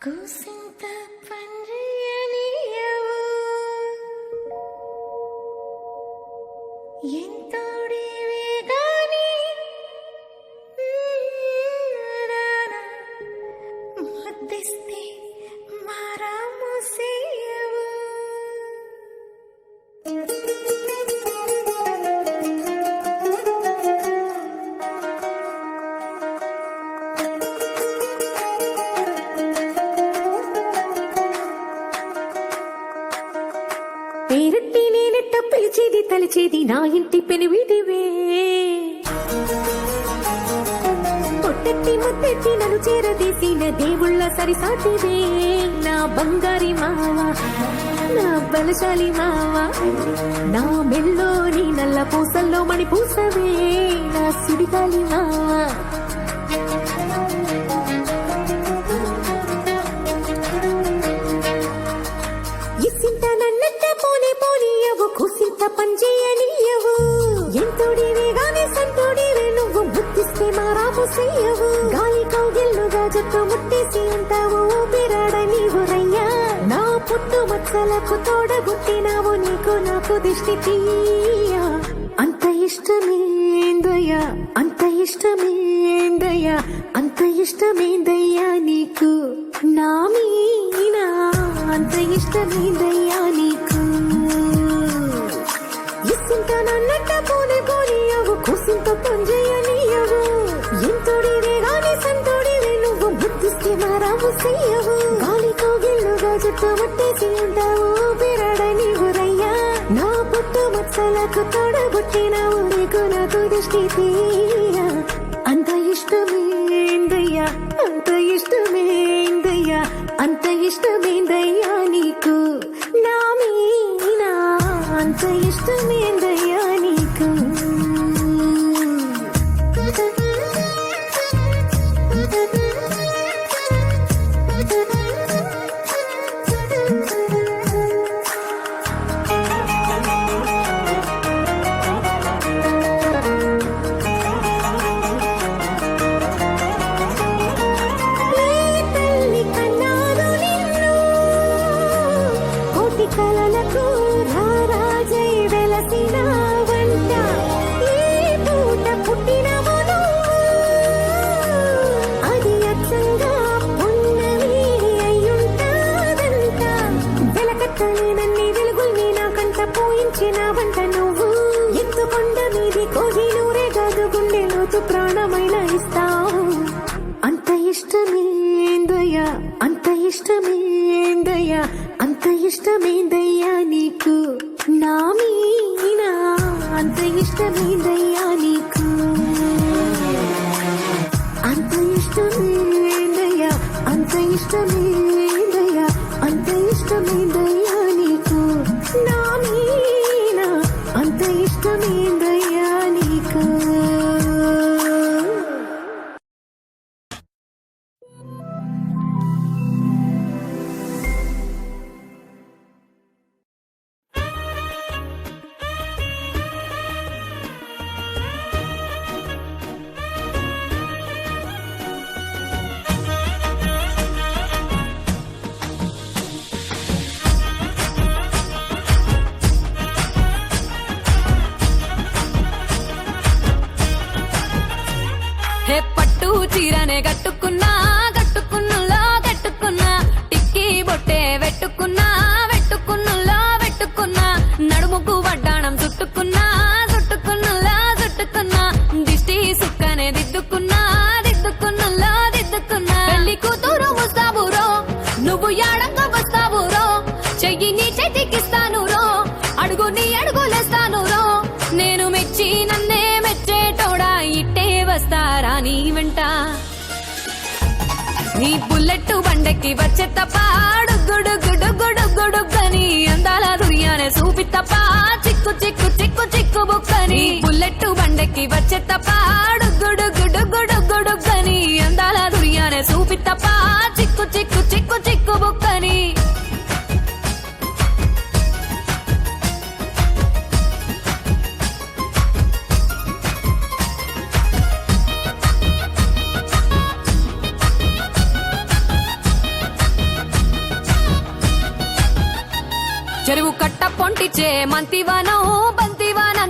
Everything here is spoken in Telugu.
కూసింత పంజయనియవు ఎంతోడివే గాని ముద్దిస్తే మారాముసేయవు పేరట్టి నేనెట్ట పిలిచేది తలిచేది నా ఇంటి పెనువిటివే పొట్టెట్టి ముద్దెట్టి నన్ను చేరదీసిన దేవుళ్ళ సరిసాటివే నా బంగారి మావ నా బలశాలి మావ నా మెల్లోని నల్ల పూసల్లో మణి పూసవే నా సుడిగాలి మావ కూసింత పంజేయనియవు ఎంతోడివే గాని సంతోడివే నువ్వు బుద్ధిస్తే మారాముసేయవు గాలి కౌగిల్లుగా జట్టు ముట్టేసి ఉంటావు ఊపిరాడ నీవు రయ్యా నా పుట్టు మచ్చలకు తోడబుట్టినావు నీకు నాకు దిష్టి తీయ అంత ఇష్టమేందయ్యా అంత ఇష్టమేందయ్యా అంత ఇష్టమేందయ్యా నీకు నా మీనా అంత ఇష్టమేందయ్యా నీకు నన్నట్ట పోనే పోనీయవు కూసింత పంజేయనియవు ఎంతోడివే గాని సంతోడివే నువ్వు బుద్ధిస్తే మారాముసేయవు గాలి కౌగిల్లుగా జట్టు మట్టేసి ఉంటావు ఊపిరాడ నీవు రయ్యా నా పుట్టు మచ్చలకు తోడబుట్టినావు నీకు నాకు దృష్టి తీయ అంత ఇష్టమేందయ్యా అంత ఇష్టమేందయ్యా అంత ఇష్టమేందయ్యా నీకు నా మీనా అంత ఇష్టమేందయ్యా నీకు కలలకు రారాజై వెలసిన వంట ఈ పూట పుట్టినవును అది అచ్చంగా పున్నమి అయ్యుంటాదంట వెలకట్టలేనన్ని వెలుగుల్ని నాకంట పోయించిన వంట నువ్వు ఎత్తుకొండ మీది కోహినూరే కాదు గుండె లోతు ప్రాణమైన ఇస్తావు అంత ఇష్టమేందయ్యా అంత ఇష్టమేందయ్యా అంత ఇష్టమేందయ్యా నీకు నా మీనా అంత ఇష్టమేందయ్యా నీకు అంత ఇష్టమేందయ్యా అంత ఇష్టమేందయ్యా అంత ఇష్టమేందయ్యా నీకు నా మీనా అంత ఇష్టమేందయ్యా నీకు హే పట్టు చీరనే కట్టుకున్నా కట్టుకున్నులో కట్టుకున్నా టిక్కీ బొట్టే వెట్టుకున్నా వెట్టుకున్నులో వెట్టుకున్నా నడుముకు వడ్డాణం చుట్టుకున్నా చుట్టుకున్నులో చుట్టుకున్నా దిష్టి సుక్కనే దిద్దుకున్నా దిద్దుకున్నులో దిద్దుకున్నా పెళ్లి కూతురు ముస్తాబురో నువ్వు యాడంగా వస్తావురో చెయ్యి నీ చేతికిస్తాను రో అడుగు నీ అడుగులేస్తాను రో నేను మెచ్చి నన్నే మెచ్చేటోడా ఇట్టే వస్తారా నీ వెంట నీ బుల్లెట్ బండకి వచ్చే తప్ప గుడుగుడుగుడుగుడుగుడుగని అందాల దుర్యానే చూపి తప్ప చిక్కు చిక్కు చిక్కు చిక్కు బుక్కని బుల్లెట్ బండకి వచ్చే తప్ప గుడుగుడుగుడుగుడుగని అందాల దుర్యానే చూపి తప్ప చిక్కు చిక్కు చిక్కు చిక్కు బుక్కని చెరువు కట్ట పొంటిచే మంతివానం బంతివానం